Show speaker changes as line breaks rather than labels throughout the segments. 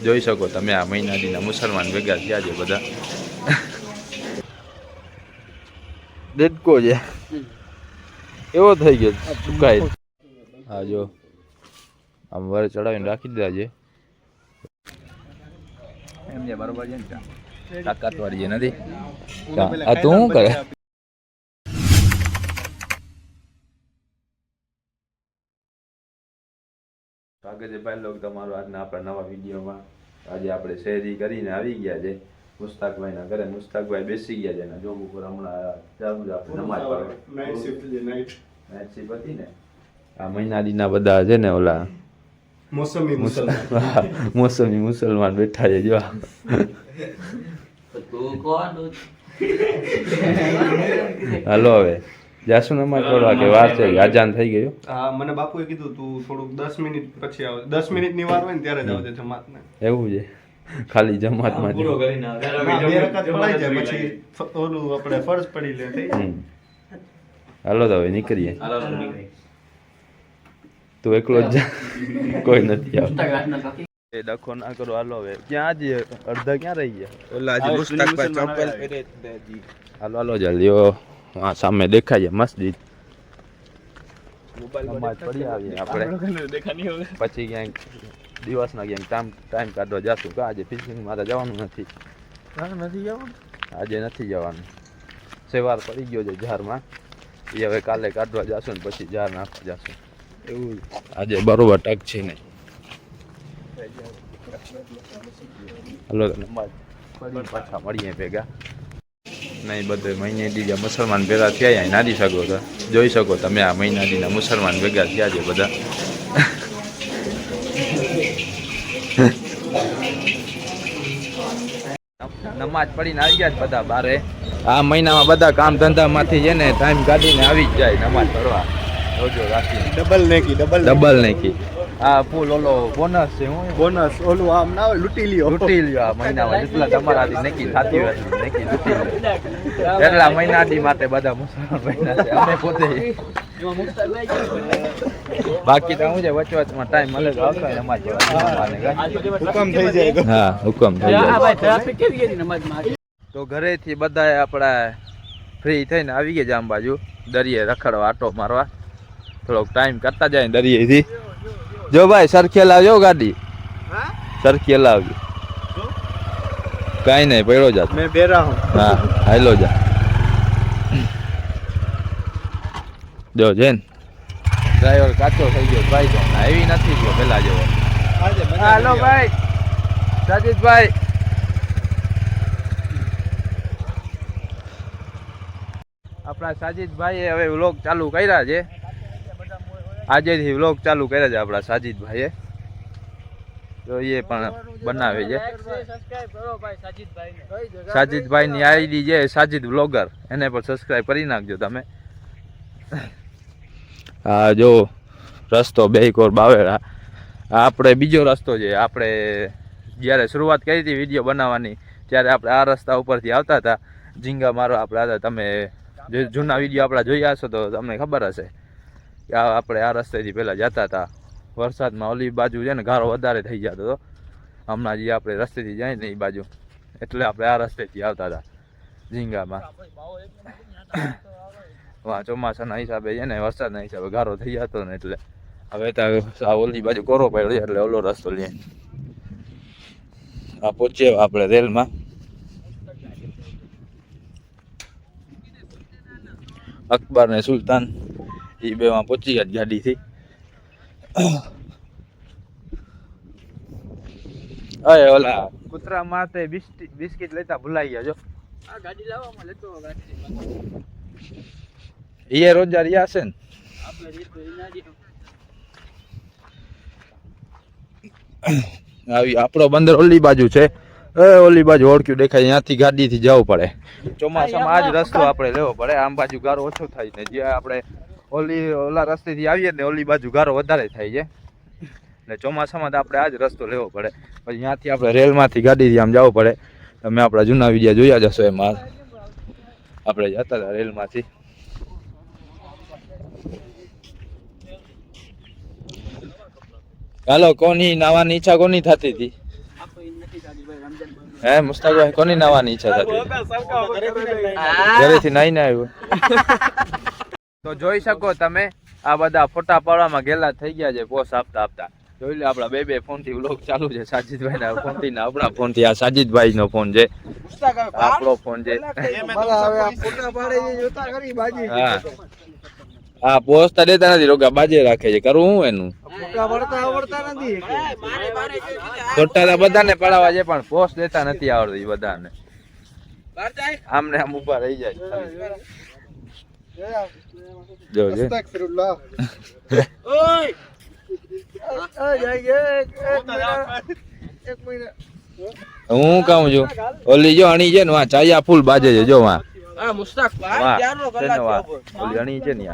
જોઈ શકો તમે આ મહિનાદીના મુસલમાન ભેગા થયા છે બધા. દેડકો છે એવો થઈ ગયો સુકાય. હા જો આમ વર ચડાવીને રાખી દીધા છે એમ છે બરોબર છે ને તાકાત વાળી છે નથી. આ તું શું કરે? સ્વાગત છે ભાઈ લોક તમારું આજના આપણા નવા વિડીયોમાં. આજે આપણે શેરી કરીને આવી ગયા છે મુસ્તાકભાઈના ઘરે. મુસ્તાકભાઈ બેસી ગયા છે ને જોબ ઉપર હમણાં જાવું આપણે નમાજ પઢવા. નાઇટ શિફ્ટ હતી ને. આ મહિનાદીના બધા છે ને ઓલા મોસમી મુસલમાન બેઠા છે જો. હાલો હવે જાસુ નમાજ પઢવા કે વાર છે? આજાન થઈ ગયું.
હા મને બાપુએ કીધું તું થોડુંક 10 મિનિટ પછી આવ. 10 મિનિટની વાર હોય ને ત્યારે જ આવજે જમાતને.
એવું છે ખાલી જમાતમાં
પૂરો કરીને આવે. બે રકાત પડાઈ જાય પછી ઓલું આપણે ફરજ પડી લે થઈ.
હાલો તો હવે નીકળીએ. તું એકલો જ જા, કોઈ નથી આવતું. એ ડખો ના કરો. હાલો હવે ક્યાં આજે અડધા ક્યાં રહી ગયા? ઓલા આજે મુસ્તાકભાઈ ચપ્પલ પહેરે જી. હાલો હાલો જલ્દી. હા સામે દેખાય છે મસ્જિદ. નમાજ પડી આવીએ આપણે પછી ક્યાંક દિવસના ક્યાંક ટાઈમ કાઢવા જશું. કે આજે ફિશિંગમાં તો જવાનું નથી. આજે નથી જવાનું. સવાર પડી ગયો છે ઝારમાં. એ હવે કાલે કાઢવા જશું ને પછી ઝાર નાખવા જશું. એવું આજે બરોબર ટક છે ને. હલો નમાજ પડી પાછા મળીએ ભેગા. નહીં બધે મહિનાદી મુસલમાન ભેગા થયા નાદી શકો તો જોઈ શકો તમે આ મહિનાદીના મુસલમાન ભેગા થયા છે બધા. નમાજ પડીને આવી ગયા બધા બારે. આ મહિનામાં બધા કામ ધંધામાંથી છે ને ટાઈમ કાઢીને આવી જ જાય નમાજ પઢવા. રોજો રાખીને ડબલ નાખી. આ ફૂલ ઓલો બોનસ છે. હું
બોનસ ઓલું આમ ના હોય લૂંટી લ્યો
આ મહિનામાં જેટલા તમારાથી નક્કી થતી હોય નક્કી લૂંટી લો. એટલા મહિનાથી માટે બધા મુસલમાન મહિના છે. અમે પોતે બાકી તો હું છે વચવચમાં ટાઈમ મળે તો આવતો હોય નમાજ
હુકમ થઈ જાય.
હા હુકમ થઈ જાય. તો ઘરેથી બધા આપણા ફ્રી થઈને આવી ગયા જામ બાજુ દરિયે રખડવા આટો મારવા. થોડોક ટાઈમ કરતા જાય દરિયેથી. જો ભાઈ સરખે લાવજો ગાડી. સરખે લાવજો. કાઈ નહીં પડ્યો જા.
મેં બેરા હું.
હા હાલો જા. જો જેન ડ્રાઈવર કાચો થઈ ગયો ભાઈ. તો આવી નથી ગયો પેલા જેવો. હાલો ભાઈ સાજીદભાઈ. આપણા સાજીદભાઈએ હવે વ્લોગ ચાલુ કર્યા છે. આજેથી વ્લોગ ચાલુ કર્યા છે આપણા સાજીદભાઈએ. તો એ પણ બનાવે છે. સાજીદભાઈની આઈડી છે સાજીદ વ્લોગર. એને પણ સબસ્ક્રાઈબ કરી નાખજો તમે. હા જો રસ્તો બેકોર બાવેડા. આપણે બીજો રસ્તો છે. આપણે જ્યારે શરૂઆત કરી હતી વિડીયો બનાવવાની ત્યારે આપણે આ રસ્તા ઉપરથી આવતા હતા. ઝીંગા મારો આપણે હતા. તમે જૂના વિડીયો આપણા જોયા હશો તો તમને ખબર હશે કે આપણે આ રસ્તેથી પહેલાં જતા હતા. વરસાદમાં ઓલી બાજુ છે ને ગારો વધારે થઈ જતો હતો. હમણાં જે આપણે રસ્તેથી જાય ને એ બાજુ એટલે આપણે આ રસ્તેથી આવતા હતા ઝીંગામાં. વાં ચોમાસાના હિસાબે છે ને વરસાદના હિસાબે ગારો થઈ જતો ને એટલે હવે તો ઓલી બાજુ કોરો પડ્યો એટલે ઓલો રસ્તો લઈએ. આ પહોંચીએ આપણે રેલમાં. અકબર ને સુલતાન એ બેમાં પહોંચી ગયા ગાડીથી. અરે ઓલા કૂતરા માટે બિસ્કિટ લેતા ભૂલાઈ ગયા. જો આ ગાડી લાવવામાં લેતો એ રોજગાર યા છે ને આવી. આપણો બંદર ઓલી બાજુ છે. ઓલી બાજુ ઓળખ્યું દેખાય. ત્યાંથી ગાડીથી જવું પડે. ચોમાસામાં આ જ રસ્તો આપણે લેવો પડે. આમ બાજુ ગારો ઓછો થાય ને જે આપણે ઓલા રસ્તેથી આવીએ ને ઓલી બાજુ ગારો વધારે થાય છે. એટલે ચોમાસામાં તો આપણે આ જ રસ્તો લેવો પડે. પછી ત્યાંથી આપણે રેલમાંથી ગાડીથી આમ જવું પડે. તમે આપણા જૂના વિડીયો જોયા જશો એમાં આપણે જતા હતા રેલમાંથી. હાલો કોની નાવાની ઈચ્છા કોની થતી હતી? હે મુસ્તાકભાઈ કોની નાવાની ઈચ્છા થતી ઘરેથી નાઈને આવ્યો તો જોઈ શકો તમે આ બધા ફોટા પાડવામાં ગેલા થઈ ગયા છે પોસ આપતા આપતા જોઈ લે આપડા બે ફોન થી વ્લોગ ચાલુ છે સાજીદભાઈ ના ફોન થી આપણા ફોન થી આ સાજીદભાઈ નો ફોન છે આપણો ફોન છે હા હા પોસ્તા દેતા નથી રોગા બાજે રાખે છે કરવું હું એનું ફોટા તો બધાને પડાવવા છે પણ પોસ્ટ દેતા નથી આવડતી બધાને આમને આમ ઉભા રહી જાય જો જે હું કહું છું ઓલી જો અણી છે ને વાં ચાયા ફૂલ બાજે છે જો વાં અણી છે ને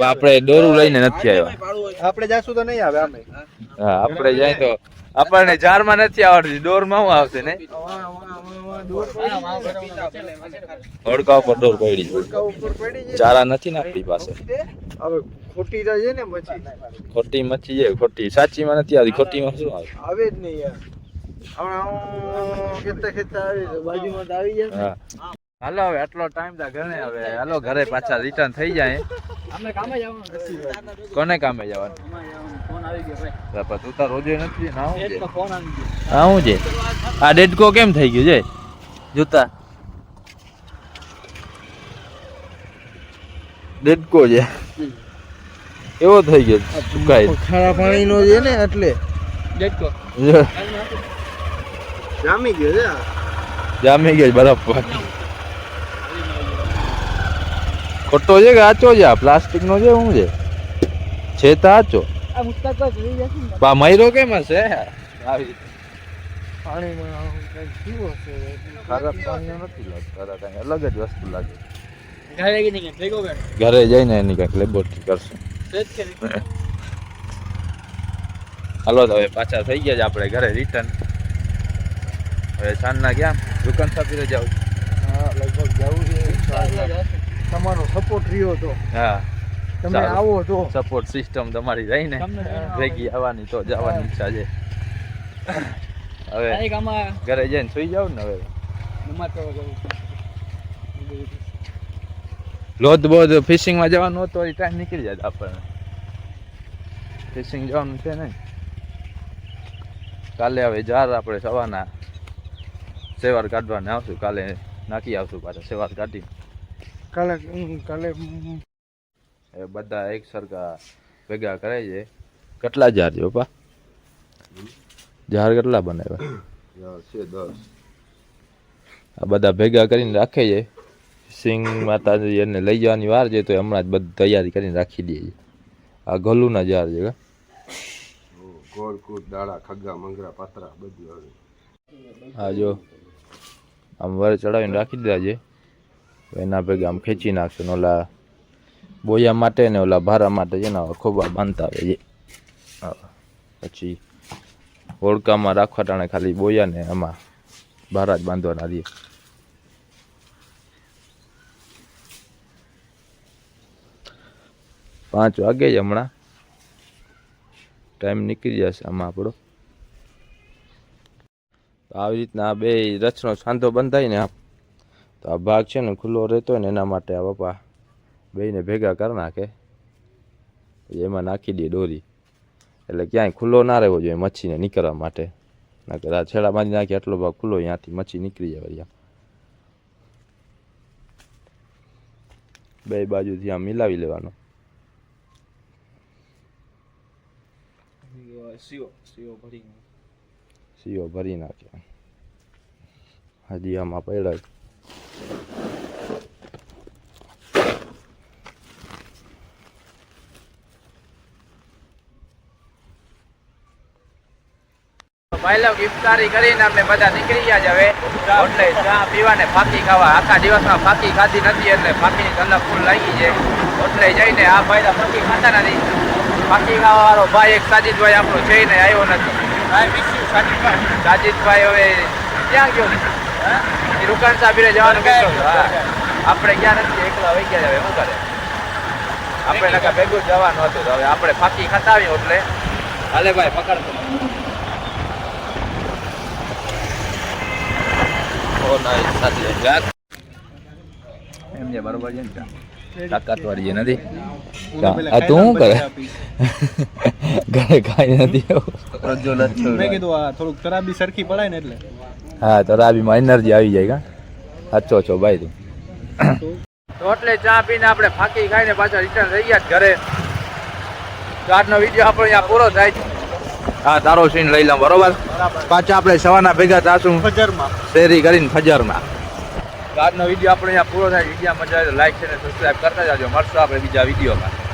આપણે દોરું લઈને નથી આવ્યા
આપણે જાશું તો નહીં આવે આમે
હા આપણે જાય તો આપણને જારમાં નથી આવડતી દોરમાં હું આવશે ને હોડકા ઉપર દોર પડી ચારા નથી ને આપણી પાસે
હવે ખોટી તો છે ને મચ્છી
ખોટી મચ્છી છે ખોટી સાચીમાં નથી આવતી ખોટીમાં શું આવે
આવે જ નહીં યાર ખેતા ખેતા આવી બાજુમાં તો આવી જાય
હા હાલો હવે આટલો ટાઈમ તો ઘરે હવે હાલો ઘરે પાછા રિટર્ન થઈ જાય
અમે કામે જવાનું
કોને કામે જવાનું
ફોન આવી ગયો ભાઈ
તું તો રોજે નથી ના હું છે
ફોન આવી ગયો
હા હું છે આ ડેડકો કેમ થઈ ગયું છે જૂતા ડેડકો છે એવો થઈ ગયો સુકાય
ખારા પાણીનો છે ને એટલે
ડેટકો
જામી ગયો છે
જામી ગયો બરફ પાકી ખોટો છે કે આચો છે આ પ્લાસ્ટિક નો છે શું છે તો આચો
આ મુસ્તાક પર જોઈ જશે ને
બા મયરો કેમ હશે આવી
પાણીમાં કંઈક જીવો છે
ખરાબ પાણી નથી લાગતા કઈ અલગ જ વસ્તુ લાગે
ઘરે ગઈ નહીં ભેગો બેઠ
ઘરે જઈને એની કઈક લેબોરેટરી કરશું
સેટ કરી
હાલો તો હવે પાછા થઈ ગયા છે આપણે ઘરે રિટર્ન હવે સાંજના ક્યાં દુકાન સાપીને જાવ
હા લગભગ જવું છે તમારો સપોર્ટ રહ્યો તો
હા
તમે આવો તો
સપોર્ટ સિસ્ટમ તમારી રહીને ભેગી આવવાની તો જવાની ઈચ્છા છે હવે
એક આમાં
ઘરે જઈને સુઈ જાવ ને હવે
નમાજ કરવા જવું
લોધ બોધ ફિશિંગમાં જવાનું હતું તો એ ટાઈમ નીકળી જાય આપણને ફિશિંગ જવાનું છે ને કાલે હવે જાર આપણે સવારના સેવાર કાઢવાને આવશું કાલે નાખી આવશું પાછા સેવાર કાઢી
કાલે
એ બધા એક સરખા ભેગા કરે છે કેટલા જાર છે પપ્પા જાર કેટલા બનાવ્યા છે 10 આ બધા ભેગા કરીને રાખે છે સિંગ માતાજી એને લઈ જવાની વાર છે તો હમણાં જ બધી તૈયારી કરીને રાખી દઈએ છે આ ગલુના જાર છે
ગોળ કૂટ દાડા ખગ્ગા મંગરા પાત્રા બધું આવે
હા જો આમ વર ચડાવીને રાખી દીધા છે એના ભેગા આમ ખેંચી નાખશે ને ઓલા બોયા માટે ને ઓલા ભારા માટે છે ને ખોબા બાંધતા આવે છે પછી હોડકામાં રાખવા ટાણે ખાલી બોયા ને એમાં ભારા જ બાંધવાના રહીએ 5 વાગે જ હમણાં ટાઈમ નીકળી જશે આમાં આપણો આવી રીતના આ બે રચનો સાંધો બંધાય ને તો આ ભાગ છે ને ખુલ્લો રહેતો હોય ને એના માટે આ પપ્પા બેયને ભેગા કરી નાખે એમાં નાખી દે દોરી એટલે ક્યાંય ખુલ્લો ના રહેવો જોઈએ મચ્છીને નીકળવા માટે નકર આ છેડા બાંધી નાખી આટલો ભાગ ખુલ્લો ત્યાંથી મચ્છી નીકળી જાય અહીંયા બે બાજુથી આમ મિલાવી લેવાનો સીઓ ભરી નાખ્યા હજી આમાં પડ્યા પહેલા ઇફતારી કરીને અમે બધા નીકળી ગયા છે હવે એટલે ચા પીવાને ફાકી ખાવા આખા દિવસમાં ફાકી ખાધી નથી એટલે ફાકીની કલાક ફૂલ લાગી છે એટલે જઈને આ ભાઈ ફાકી ખાતા નથી ફાકી ખાવા વાળો ભાઈ એક સાજીદભાઈ આપણો છે ને આવ્યો નથી સાજીદભાઈ હવે ક્યાં ગયો એ રૂકાન સાબીરે જવાનું કહેતો આપણે ક્યાં નથી એકલા વહી ગયા હવે શું કરે આપણે નકા ભેગું જવાનું હતું હવે આપણે ફાકી ખાતા આવ્યું એટલે હાલે ભાઈ પકડતો ના સાથે જાત એમ જે બરોબર છે ને તાકાત વાળી જે નથી આ તું શું કરે ઘરે કાંઈ નથી
મેં કીધું આ થોડુંક ખરાબી સરખી પડાય ને એટલે
હા તો રાબીમાં એનર્જી આવી જાય કા સાચો છો ભાઈ તું તો એટલે ચા પીને આપણે ફાકી ખાઈને પાછા રિટર્ન થઈ ગયા ઘરે તો આજનો વિડીયો આપણો અહીંયા પૂરો થાય છે હા તારો સીન લઈ લઉં બરોબર પાછા આપણે સવારના ભેગા થાશું
ફજરમાં
શેરી કરીને ફજરમાં તો આજનો વિડીયો આપણે અહીંયા પૂરો થાય વિડીયો મજા આવે તો લાઈક છે ને સબસ્ક્રાઈબ કરતા જાજો મળશું આપણે બીજા વિડીયોમાં